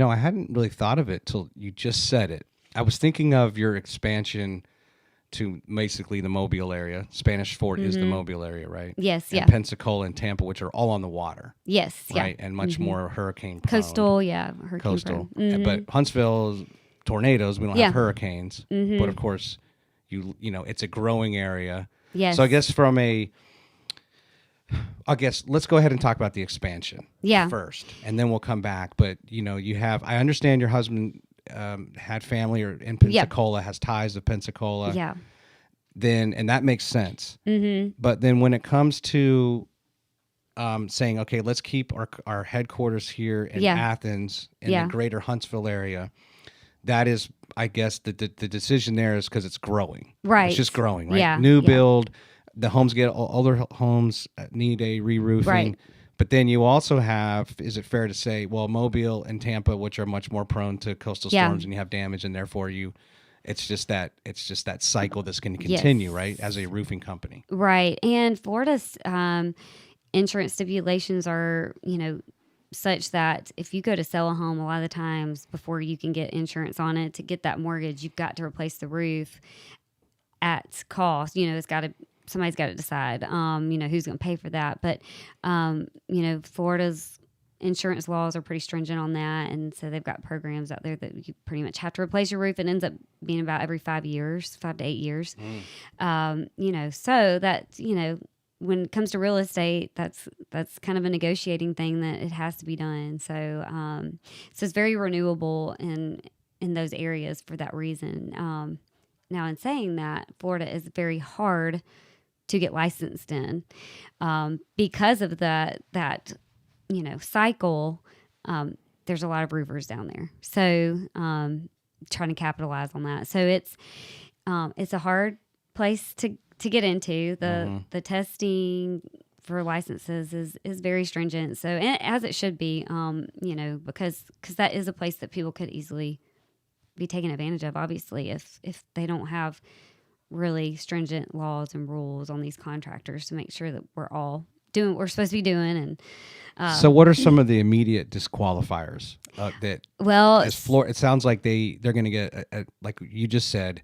I hadn't really thought of it till you just said it. I was thinking of your expansion to basically the Mobile area. Spanish Fort is the Mobile area, right? Yes, And yeah. Pensacola and Tampa, which are all on the water, Yes, yeah. right? And much more hurricane prone. Coastal, yeah. Hurricane Coastal. prone. But Huntsville, tornadoes, we don't Yeah. have hurricanes. But of course, it's a growing area. Yes. So I guess let's go ahead and talk about the expansion first, and then we'll come back. But I understand your husband had family in Pensacola, has ties to Pensacola. Yeah. And that makes sense. But then when it comes to saying, okay, let's keep our headquarters here in Athens in the greater Huntsville area, that is, I guess, the decision there is because it's growing. Right. It's just growing, right? Yeah. New build. The homes older homes need a re-roofing. Right. But then you also have, is it fair to say, well, Mobile and Tampa, which are much more prone to coastal storms and you have damage, and therefore it's just that cycle that's going to continue, right, as a roofing company. Right. And Florida's insurance stipulations are, such that if you go to sell a home, a lot of the times before you can get insurance on it, to get that mortgage, you've got to replace the roof at cost. Somebody's got to decide, who's going to pay for that. But, Florida's insurance laws are pretty stringent on that. And so they've got programs out there that you pretty much have to replace your roof. It ends up being about every 5 to 8 years. So that, when it comes to real estate, that's kind of a negotiating thing that it has to be done. So it's very renewable in those areas for that reason. Now, in saying that, Florida is very hard to get licensed in because of that cycle. There's a lot of roofers down there, so trying to capitalize on that. So it's a hard place to get into. The testing for licenses is very stringent. So, and as it should be, because that is a place that people could easily be taken advantage of, obviously, if they don't have really stringent laws and rules on these contractors to make sure that we're all doing what we're supposed to be doing. And so what are some of the immediate disqualifiers it sounds like they're going to get like you just said,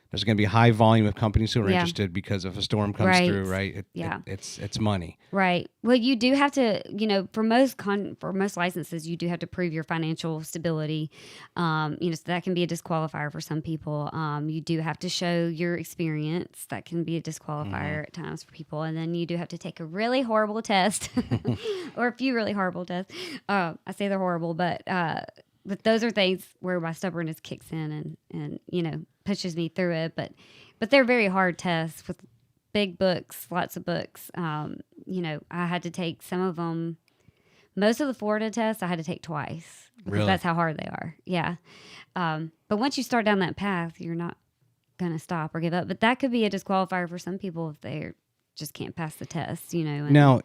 there's going to be a high volume of companies who are interested because if a storm comes through, right? It's money. Right. Well, you do have to, for most licenses, you do have to prove your financial stability. So that can be a disqualifier for some people. You do have to show your experience. That can be a disqualifier at times for people. And then you do have to take a really horrible test or a few really horrible tests. I say they're horrible, but those are things where my stubbornness kicks in and pushes me through it. But they're very hard tests with big books, lots of books. I had to take some of them. Most of the Florida tests I had to take twice because that's how hard they are. Yeah. But once you start down that path, you're not going to stop or give up. But that could be a disqualifier for some people if they just can't pass the test, Now,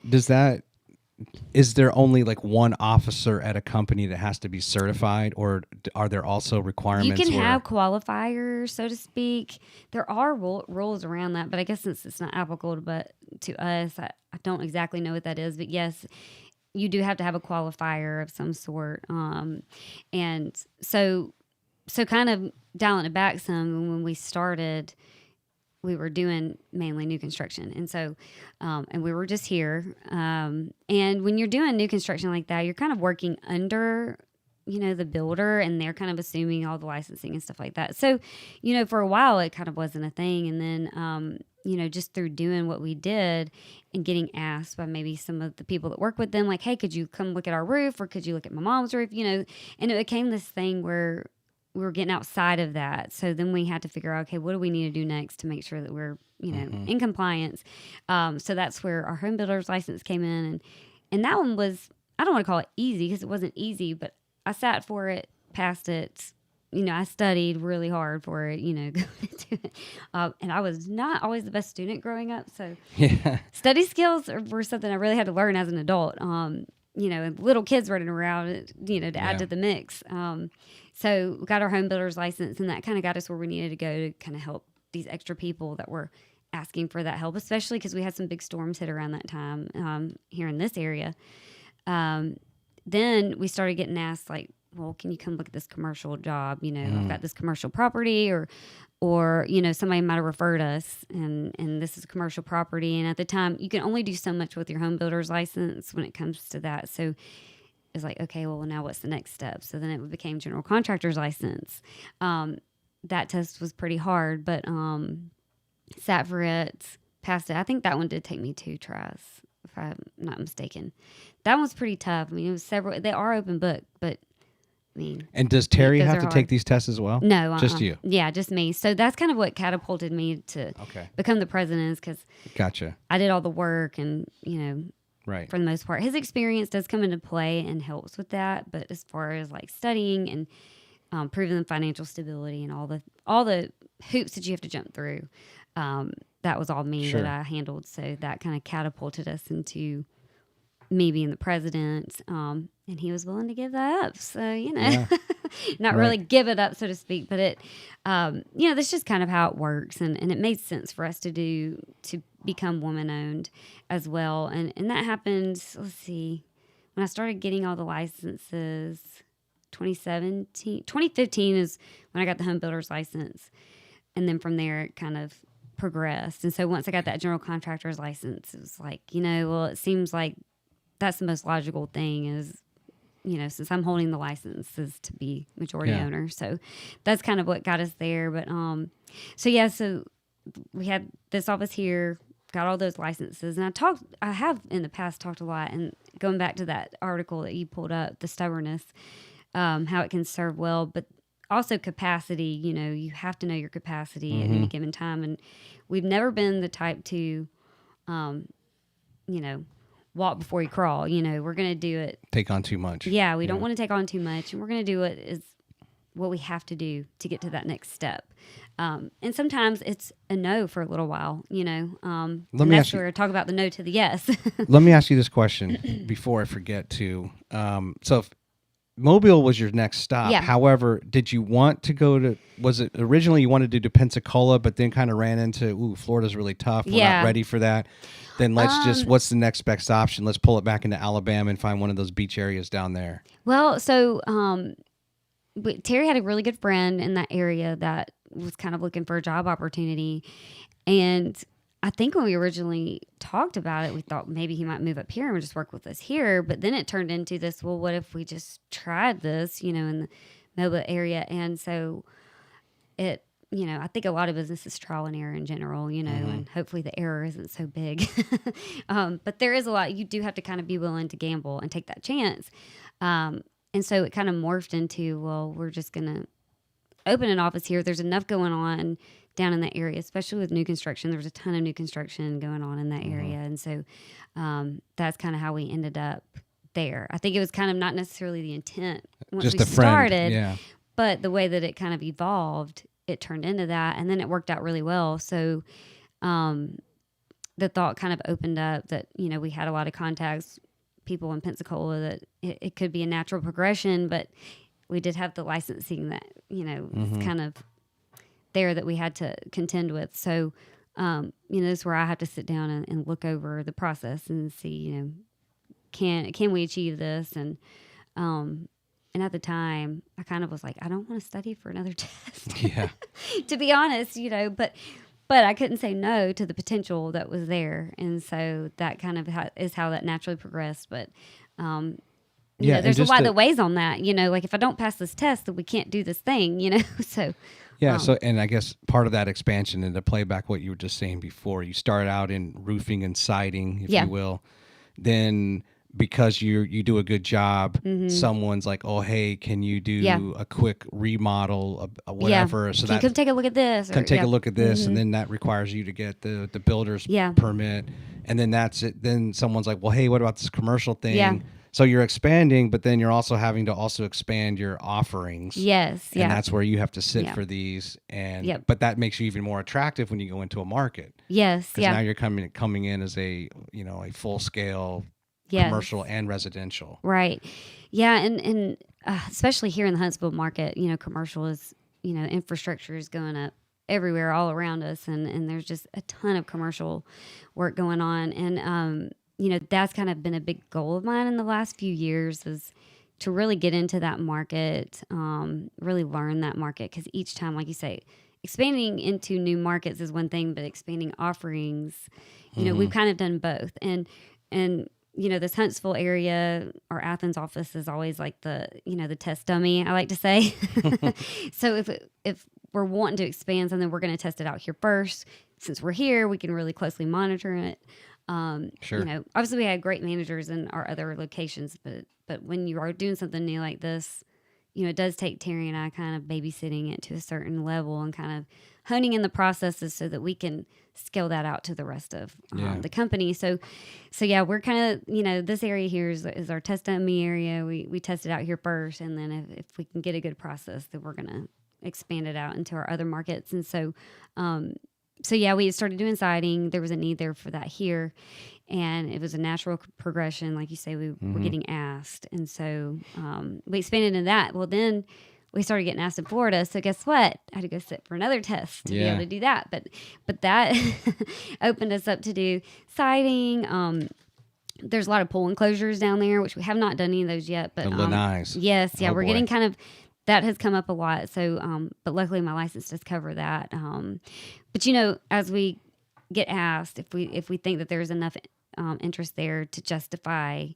is there only like one officer at a company that has to be certified, or are there also requirements? You can have qualifiers, so to speak. There are rules around that, but I guess since it's not applicable to us, I don't exactly know what that is. But yes, you do have to have a qualifier of some sort. And so kind of dialing it back some, when we started, we were doing mainly new construction. And so, and we were just here. And when you're doing new construction like that, you're kind of working under, the builder, and they're kind of assuming all the licensing and stuff like that. So, for a while it kind of wasn't a thing. And then, just through doing what we did and getting asked by maybe some of the people that work with them, like, hey, could you come look at our roof, or could you look at my mom's roof? And it became this thing where we were getting outside of that. So then we had to figure out, okay, what do we need to do next to make sure that we're, in compliance? So that's where our home builder's license came in. And that one was, I don't want to call it easy because it wasn't easy, but I sat for it, passed it. I studied really hard for it, going into it. And I was not always the best student growing up. So study skills were something I really had to learn as an adult. And little kids running around, to add to the mix. So we got our home builder's license, and that kind of got us where we needed to go to kind of help these extra people that were asking for that help, especially because we had some big storms hit around that time here in this area. Then we started getting asked, like, well, can you come look at this commercial job? I've got this commercial property, or somebody might have referred us, and this is commercial property. And at the time, you can only do so much with your home builder's license when it comes to that. So it's like, okay, well, now what's the next step? So then it became general contractor's license. That test was pretty hard, but sat for it, passed it. I think that one did take me 2 tries, if I'm not mistaken. That one's pretty tough. I mean, it was several. They are open book, but I mean. And does Terry have to take these tests as well? No, just you. Yeah, just me. So that's kind of what catapulted me to become the president, because gotcha. I did all the work, and right. for the most part, his experience does come into play and helps with that. But as far as like studying and proving the financial stability and all the hoops that you have to jump through, that was all me that I handled. So that kind of catapulted us into me being the president, and he was willing to give that up. So, not really give it up, so to speak, but it, that's just kind of how it works. And it made sense for us to become woman owned as well. And that happened, let's see, when I started getting all the licenses, 2015 is when I got the home builder's license. And then from there, it kind of progressed. And so once I got that general contractor's license, it was like, well, it seems like that's the most logical thing is, since I'm holding the licenses, to be majority owner. So that's kind of what got us there. But, so we had this office here, got all those licenses. And I have in the past talked a lot, and going back to that article that you pulled up, the stubbornness, how it can serve well, but also capacity. You have to know your capacity at any given time. And we've never been the type to, walk before you crawl. We're going to do it. Take on too much. Yeah, we don't want to take on too much, and we're going to do what we have to do to get to that next step. And sometimes it's a no for a little while, and that's where I talk about the no to the yes. Let me ask you this question before I forget to. So if Mobile was your next stop. Yeah. However, did you want to go to, was it originally you wanted to do Pensacola, but then kind of ran into, Florida's really tough. We're not ready for that. Then what's the next best option? Let's pull it back into Alabama and find one of those beach areas down there. Well, so Terry had a really good friend in that area that was kind of looking for a job opportunity. And I think when we originally talked about it, we thought maybe he might move up here and just work with us here. But then it turned into this, well, what if we just tried this, in the Mobile area? And so it, I think a lot of business is trial and error in general, and hopefully the error isn't so big. But there is a lot. You do have to kind of be willing to gamble and take that chance. And so it kind of morphed into, well, we're just going to open an office here. There's enough going on down in that area, especially with new construction. There was a ton of new construction going on in that area. And so that's kind of how we ended up there. I think it was kind of not necessarily the intent once just we started, but the way that it kind of evolved, it turned into that. And then it worked out really well. So the thought kind of opened up that, we had a lot of contacts, people in Pensacola, that it could be a natural progression, but we did have the licensing that, was kind of there that we had to contend with. So, this is where I have to sit down and look over the process and see, can we achieve this? And at the time, I kind of was like, I don't want to study for another test. Yeah. To be honest, but I couldn't say no to the potential that was there. And so that kind of is how that naturally progressed. But, there's a lot that weighs on that, like if I don't pass this test, then we can't do this thing, so. Yeah. So, and I guess part of that expansion, and to play back what you were just saying before, you started out in roofing and siding, if you will. Then because you do a good job, someone's like, oh, hey, can you do a quick remodel of whatever? So that come take a look at this. Take a look at this, and then that requires you to get the builder's permit. And then that's it. Then someone's like, well, hey, what about this commercial thing? Yeah. So you're expanding, but then you're also having to expand your offerings. Yes, and that's where you have to sit for these, and but that makes you even more attractive when you go into a market. Yes, because now you're coming in as a a full scale commercial and residential. Right. Yeah, and especially here in the Huntsville market, commercial is infrastructure is going up everywhere, all around us, and there's just a ton of commercial work going on, and that's kind of been a big goal of mine in the last few years is to really get into that market, really learn that market. Because each time, like you say, expanding into new markets is one thing, but expanding offerings, we've kind of done both. And this Huntsville area, our Athens office is always like the test dummy, I like to say. So if we're wanting to expand something, we're going to test it out here first. Since we're here, we can really closely monitor it. Sure. Obviously we had great managers in our other locations, but when you are doing something new like this, it does take Terry and I kind of babysitting it to a certain level and kind of honing in the processes so that we can scale that out to the rest of the company. So yeah, we're kind of, this area here is our test dummy area. We test it out here first. And then if we can get a good process, then we're going to expand it out into our other markets. And so yeah, we started doing siding. There was a need there for that here. And it was a natural progression. Like you say, we were getting asked. And so we expanded into that. Well, then we started getting asked in Florida. So guess what? I had to go sit for another test to be able to do that. But that opened us up to do siding. There's a lot of pool enclosures down there, which we have not done any of those yet. But the lanais. Yes. Yeah, we're boy. getting kind of... That has come up a lot. So, but luckily my license does cover that. But as we get asked, if we think that there's enough interest there to justify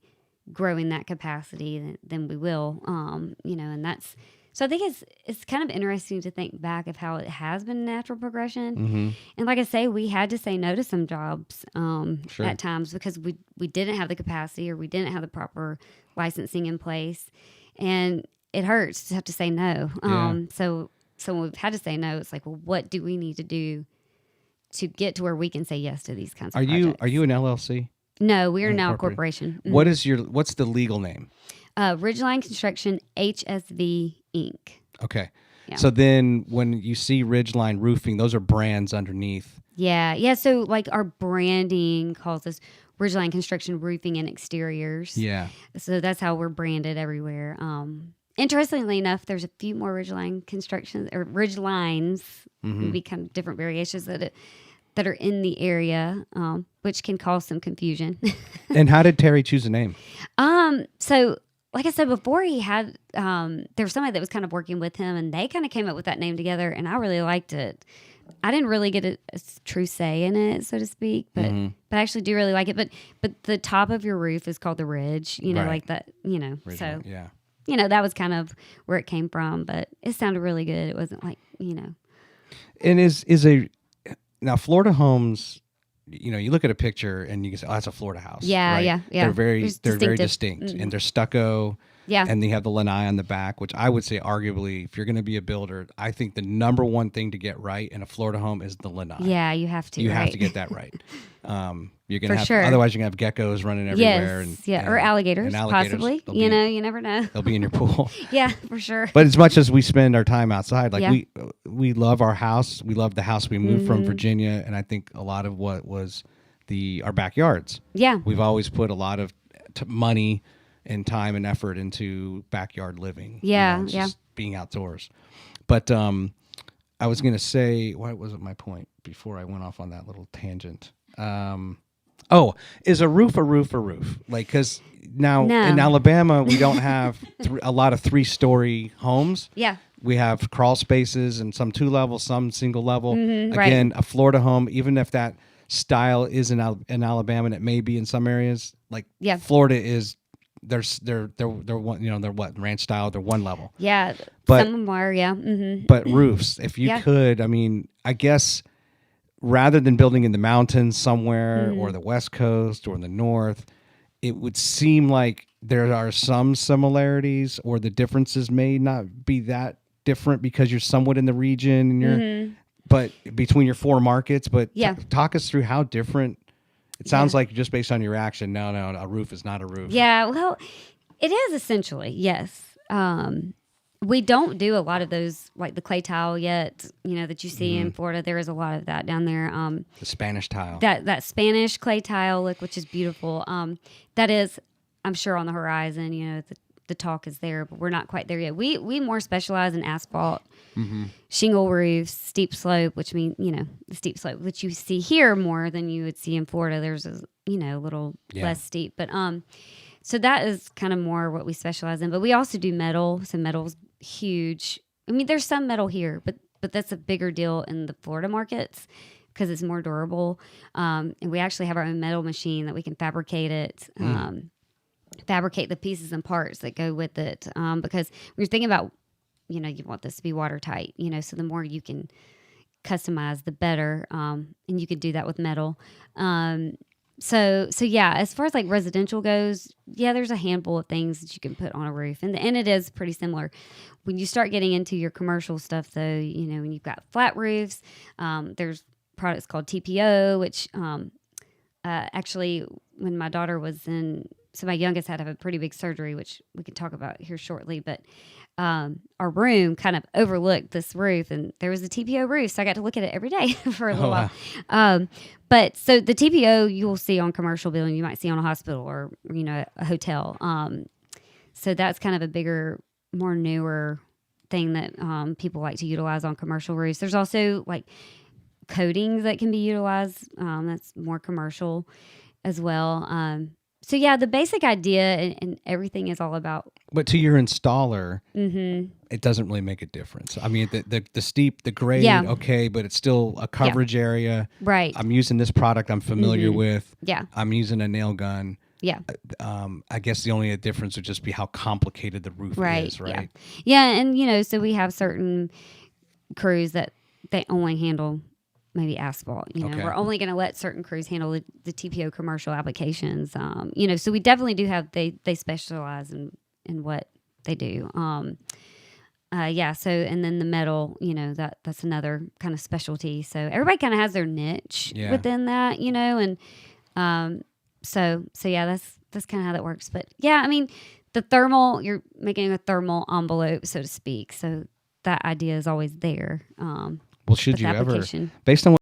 growing that capacity, then we will. And that's, so I think it's kind of interesting to think back of how it has been a natural progression. And like I say, we had to say no to some jobs at times because we didn't have the capacity or we didn't have the proper licensing in place. And it hurts to have to say no. So when we've had to say no, it's like, well, what do we need to do to get to where we can say yes to these kinds of projects? Are you an LLC? No, we are now a corporation. What's the legal name? Ridgeline Construction HSV Inc. Okay. Yeah. So then when you see Ridgeline Roofing, those are brands underneath. Yeah. So like our branding calls us Ridgeline Construction Roofing and Exteriors. Yeah. So that's how we're branded everywhere. Interestingly enough, there's a few more Ridgeline constructions or Ridgelines, maybe kind of different variations that are in the area, which can cause some confusion. And how did Terry choose a name? So like I said before, he had there was somebody that was kind of working with him, and they kind of came up with that name together, and I really liked it. I didn't really get a true say in it, so to speak, but I actually do really like it. But the top of your roof is called the ridge, like that, Ridgeline, so yeah. That was kind of where it came from, but it sounded really good. It wasn't like, And now Florida homes, you look at a picture and you can say, oh, that's a Florida house. Yeah, right? yeah. They're very distinct and they're stucco. Yeah. And they have the lanai on the back, which I would say arguably, if you're going to be a builder, I think the number one thing to get right in a Florida home is the lanai. Yeah, you have to. You have to get that right. You're going to have, otherwise you're going to have geckos running everywhere. Yes, or alligators, possibly. You never know. They'll be in your pool. Yeah, for sure. But as much as we spend our time outside, like we love our house. We love the house we moved from Virginia. And I think a lot of what was our backyards. Yeah. We've always put a lot of money and time and effort into backyard living. Yeah, just being outdoors. But I was going to say, what was my point before I went off on that little tangent? Is a roof a roof a roof? Like, because now in Alabama, we don't have a lot of 3-story homes. Yeah. We have crawl spaces and some 2-level, some single level. Right. A Florida home, even if that style is in Alabama, and it may be in some areas, like Florida is... They're one, they're what, ranch style, they're one level. Yeah. But, some of them are, yeah. Mm-hmm. But roofs, if you could, I guess rather than building in the mountains somewhere or the West Coast or in the North, it would seem like there are some similarities, or the differences may not be that different because you're somewhat in the region and you're but between your 4 markets, but talk us through how different. It sounds like just based on your reaction, no, a roof is not a roof. Yeah, well, it is essentially, yes. We don't do a lot of those, like the clay tile yet, that you see in Florida. There is a lot of that down there. The Spanish tile. That Spanish clay tile look, which is beautiful. That is, I'm sure, on the horizon. The talk is there, but we're not quite there yet. We more specialize in asphalt, shingle roofs, steep slope, which means, the steep slope, which you see here more than you would see in Florida. There's a little less steep, but So that is kind of more what we specialize in. But we also do metal. So metal's huge. I mean, there's some metal here, but that's a bigger deal in the Florida markets because it's more durable. And we actually have our own metal machine that we can fabricate it. Fabricate the pieces and parts that go with it. Because when you're thinking about, you want this to be watertight, so the more you can customize, the better. And you could do that with metal. So yeah, as far as like residential goes, yeah, there's a handful of things that you can put on a roof, and it is pretty similar. When you start getting into your commercial stuff, though, when you've got flat roofs, there's products called TPO, which actually, when my daughter was so my youngest had to have a pretty big surgery, which we can talk about here shortly, but our room kind of overlooked this roof, and there was a TPO roof, so I got to look at it every day for a little while. But so the TPO you will see on commercial building, you might see on a hospital or a hotel. So that's kind of a bigger, more newer thing that people like to utilize on commercial roofs. There's also like coatings that can be utilized. That's more commercial as well. So yeah, the basic idea and everything is all about. But to your installer, it doesn't really make a difference. I mean, the steep, the grade, okay, but it's still a coverage area. Right. I'm using this product I'm familiar with. Yeah. I'm using a nail gun. Yeah. I guess the only difference would just be how complicated the roof is, right? Yeah, and so we have certain crews that they only handle maybe asphalt. Okay. We're only going to let certain crews handle the TPO commercial applications. So we definitely do have they specialize in what they do. So and then the metal, that's another kind of specialty. So everybody kind of has their niche within that, and so yeah, that's kind of how that works. But yeah, I mean, the thermal, you're making a thermal envelope, so to speak. So that idea is always there. Well, should you ever, based on what